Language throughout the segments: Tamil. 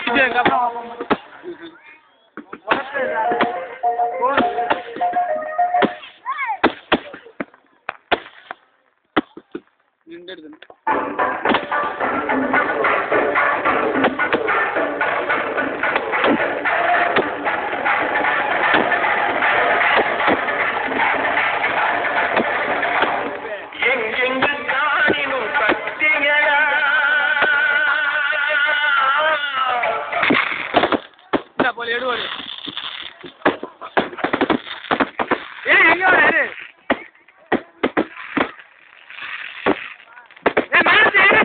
இதுக்கப்புறம் நின்று போல எடுவாரு எங்க வராரு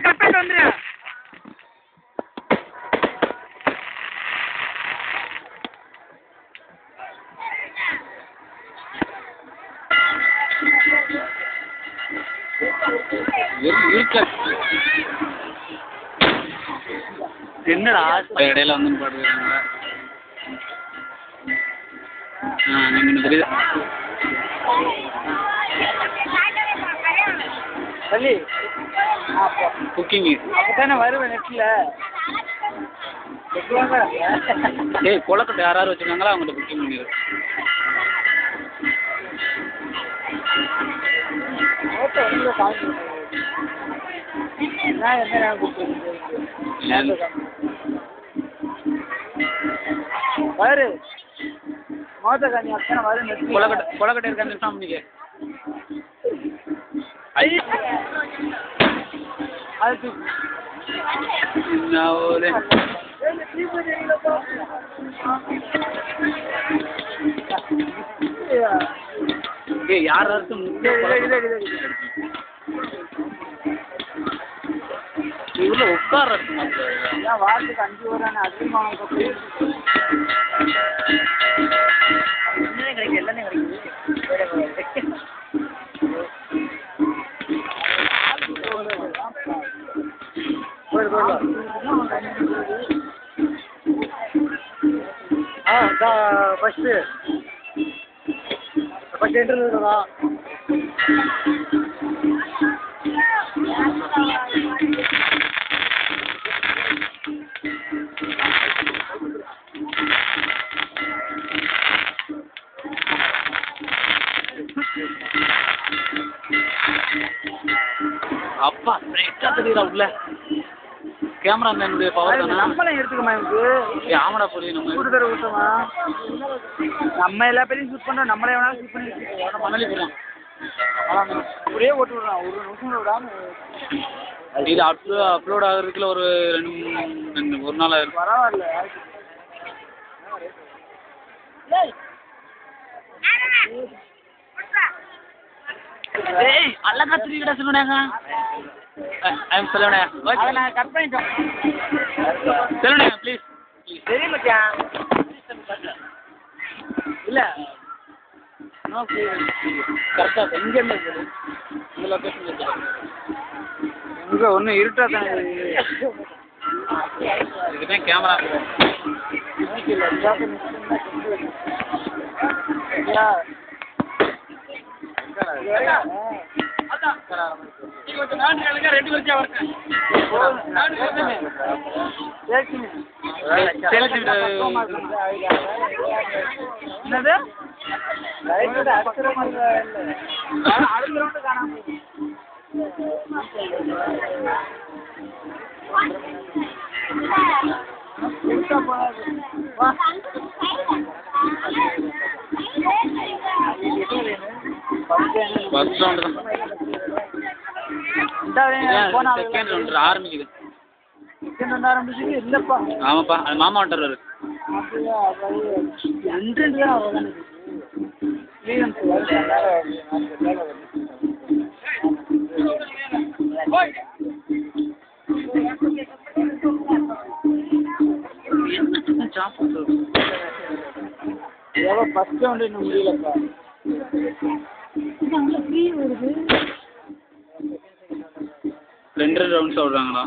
கரெக்டாக வந்துரு என்னடா இடையில வந்து பாடுறாங்க நீங்க தெரியுது சொல்லி குக்கிங்கு அப்பதானே வருவேன் நெட்ல ஏய் கொலக்கட்டை யாராவது வச்சுருக்காங்களா அவங்கள்ட்ட குக்கிங் பண்ணிடு பாரு மோதகாணி அத்தனை வரும் கொலக்கட்டை இருக்கான்னு சாமிக்கு அது ஒரு யாராச்சும் இவ்வளோ உட்கார வாரத்துக்கு 5 ரூபா அதிகமாக கிடைக்கும் எல்லாமே கிடைக்குது ஃபஸ்ட்டு இன்டர்வியூ தான் அப்பா ஸ்ட்ரைட்டா தெரியுதா உள்ள கேமராமேனுடைய பவர் தானே நம்மளே எடுத்துக்கமா எனக்கு ஆமடா புரியுது நம்ம கூட்டு தர விட்டோமா நம்ம எல்லா பேரையும் ஷூட் பண்ணுறோம் நம்மளே வேணாலும் ஷூட் பண்ணி மணலி போயிடலாம் அப்படியே ஓட்டு விடலாம் ஒரு நிமிஷம் விடாம இது அப்லோட் ஆகிறதுக்குள்ள ஒரு 1 நாள் ஆயிரும் பரவாயில்ல ஏய் அழகா திருக்கிட்ட சொல்லுங்க ஐம் சொல்லுண்ணே ஓகே நான் கட் பண்ணிட்டோம் சொல்லுண்ணே ப்ளீஸ் சரி மச்சான் இல்லை கரெக்டாக எங்கேருந்து இருக்குது இந்த லொக்கேஷன் இங்கே ஒன்றும் இருட்டா தானே இதுதான் கேமரா என்னது ஃபர்ஸ்ட் ரவுண்ட் தான் செகண்ட் ரவுண்ட் ஆரம்பிக்குது செகண்ட் ரவுண்ட் ஆரம்பிக்குது இல்லப்பா ஆமாப்பா அது மாமா வந்துட்டாரு எவ்வளோ ஃபர்ஸ்ட் ரவுண்டு இன்னும் முடியலப்பா ரெண்டு ரவுண்ட் சொல்கிறாங்களா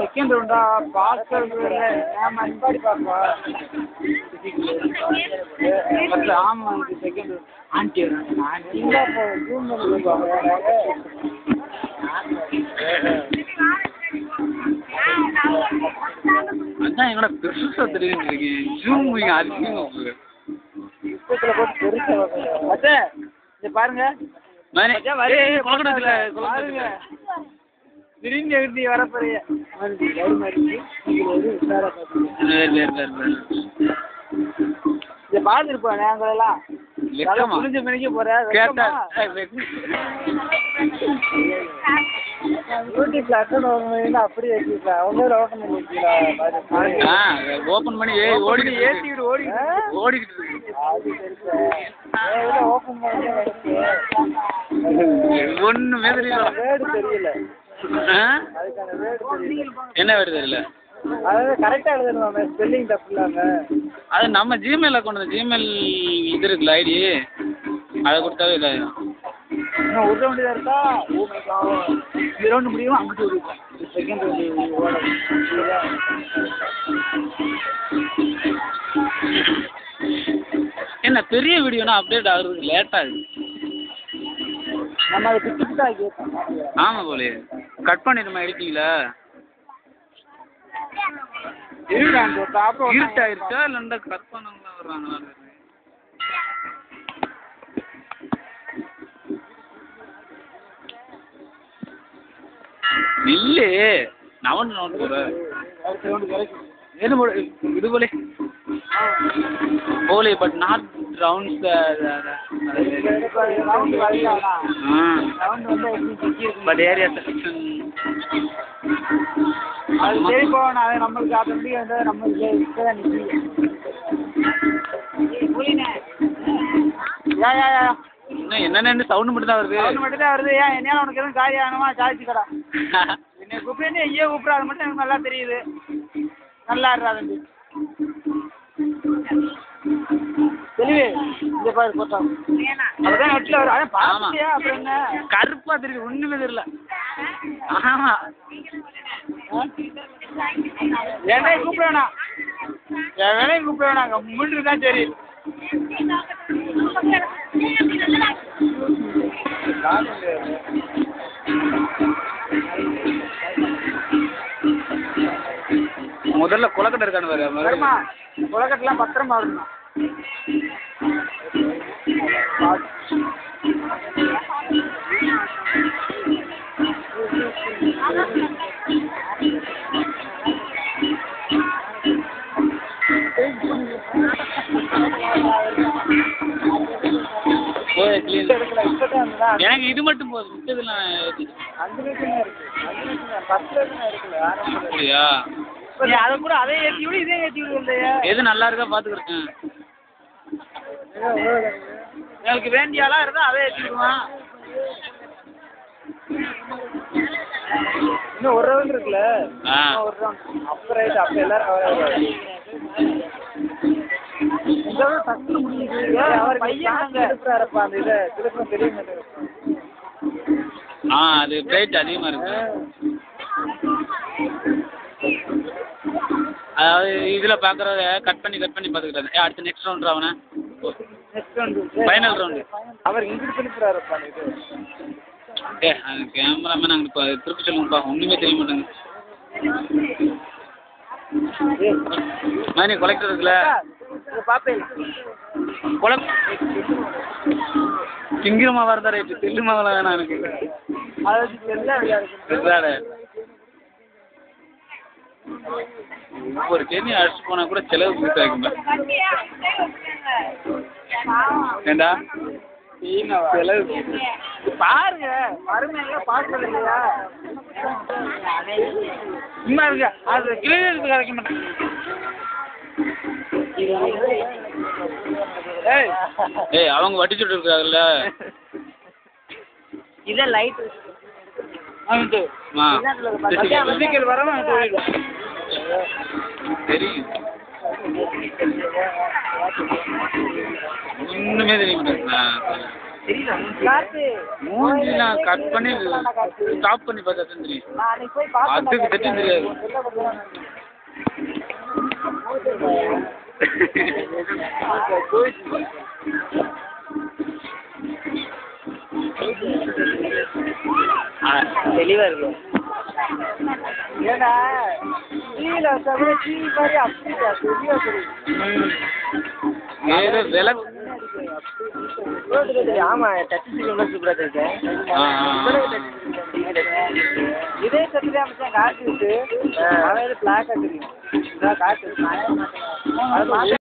செகண்ட் ரவுண்டா பாஸ்கர் அன்பாடி பாப்பா ஃபர்ஸ்ட் ஆமாம் செகண்ட் ஆண்டி அதான் என்னோட பெருசா தெரியுது ஜூம் அதிகமா போட்டு பாருங்க திடீர்னு வரப்போறிய இதை பார்த்துருப்போம் நாங்களெல்லாம் புரிஞ்ச மணிக்கு போறேன் யூடியூப்ல அக்கௌண்ட் ஓப்பன் பண்ணி அப்படியே வச்சுக்கலாம் ஒன்னொரு ஓப்பன் பண்ணி வச்சுக்கலாம் ஓப்பன் பண்ணி ஏற்றிக்கிட்டு ஓடிக்கிட்டு ஓப்பன் பண்ணி ஒண்ணுமே தெரியல வேர்டு தெரியல அதுக்கான வேர்டு தெரியல என்ன வேர்டு தெரியல அதாவது கரெக்டாக எழுதணும் ஸ்பெல்லிங் தப்பு இல்லாமல் அது நம்ம ஜிமெயில் அக்கௌண்ட் ஜிமெயில் இது இருக்குல்ல ஐடி அதை கொடுத்தாவே இதாகிடும் இன்னும் ஒரு ரவுண்டு தான் இருக்கா இந்த ரவுண்டு முடியும் அங்கிட்டு ஒரு செகண்ட் ரவுண்டு என்ன பெரிய வீடியோனா அப்டேட் ஆகுறது லேட் ஆகுது நம்ம அதை பிடிச்சிட்டு தான் கேட்போம் ஆமாம் போலே கட் பண்ணிடுமா இருக்கீங்களா இருட்டாயிருச்சா இல்லைண்டா கட் பண்ணவங்களா வர்றாங்களா இல்ல நவன் நோட்டு போற ಏನು ಇದು ಬೋಲೆ ಬೋಲೆ but not rounds but area section அது சரி போகணும் அது நம்மளுக்கு ஆட்டோமேட்டிக்காக வந்து நம்மளுக்கு இப்போதான் நிற்கிது என்னென்ன சவுண்டு மட்டும் தான் வருது சவுண்டு மட்டும் தான் வருது ஏன் என்ன உனக்கு எதுவும் காரியம் ஆகணுமா சாதிச்சுக்கடா என்னை கூப்பிட்டு எங்கேயோ கூப்பிட்ற அது மட்டும் எனக்கு நல்லா தெரியுது நல்லா இருக்காது தெளிவு இந்த பாரு போட்டா அப்பதான் நெட்டில் வரும் அதான் பார்த்தியா அப்புறம் என்ன கருப்பா தெரியுது ஒன்றுமே தெரியல ஆமா வேணையும் கூப்பிட வேணாம் வேணையும் கூப்பிட வேணாங்க முன்னு தான் சரி முதல்ல கொலக்கட்டை இருக்கான்னு வருமா கொலக்கட்டெல்லாம் பத்திரமா வரணும் எனக்கு இது மட்டும் போதும் மிச்சதுலாம் அப்படியா அதை கூட அதே ஏற்றி விடு இதே ஏற்றி விடு இல்லையா எது நல்லா இருக்கா பார்த்துக்கிறேன் எனக்கு வேண்டியாலாம் இருந்தால் அதே ஏற்றி விடுவான் இன்னும் ஒரு ரவுண்ட் இருக்குல்ல ஒரு ரவுண்ட் அப்போ ரைட் அப்போ எல்லாரும் டக்குனு முடியுது அவர் பையன் இருப்பாருப்பா அந்த இதை திருப்பம் தெரிய மாட்டேங்குது அது பிளேட் அதிகமாக இருக்கு அதாவது இதில் பார்க்குறத கட் பண்ணி பார்த்துக்கிட்டாரு அடுத்து நெக்ஸ்ட் ரவுண்ட் அவனை நெக்ஸ்ட் ரவுண்டு ஃபைனல் ரவுண்டு அவர் இங்கிட்டு திருப்புறாருப்பா இது அது கேமராமேன் அங்கே இப்போ திருப்பி சொல்லுங்கப்பா ஒன்றுமே தெரிய மாட்டேங்க மணி கொலெக்டர் இருக்குல்ல பார்ப்பேன் திங்கிரமா வரதா ரைட்டு தில்லுமாவெல்லாம் வேணாம் எனக்கு அது ஒரு கேணி அழைச்சிட்டு போனால் கூட செலவு மிஸ் ஆகுங்க ஏண்டா செலவு பாருங்க மருமையெல்லாம் பார்க்கறது இல்லையா சும்மா இருக்க அது கிளியர் கிடைக்க மாட்டேன் ஏய் அவங்க வட்டிச்சுட்டு இருக்காங்கல்ல இத லைட் வந்து பிசிக்கல் வரவன் தெரியும் ஒண்ணுமே தெரிய மாட்டேங்குது மூஞ்சிலாம் கட் பண்ணி ஸ்டாப் பண்ணி பார்த்தா தான் தெரியும் அதுக்கு தெரியும் தெரியாது தெளிவா இருக்கும். ஏன்னா டிவியில் வச்சா கூட டிவி மாதிரி அப்படியா தெளிவா தெரியும். விலை ஆமா டச் ஸ்க்ரீன் சூப்பராக இருக்கு. இதே சட்டிலே அமைச்சா காட்டு விட்டு அதாவது பிளாக்காக தெரியும். இதான் காட்டு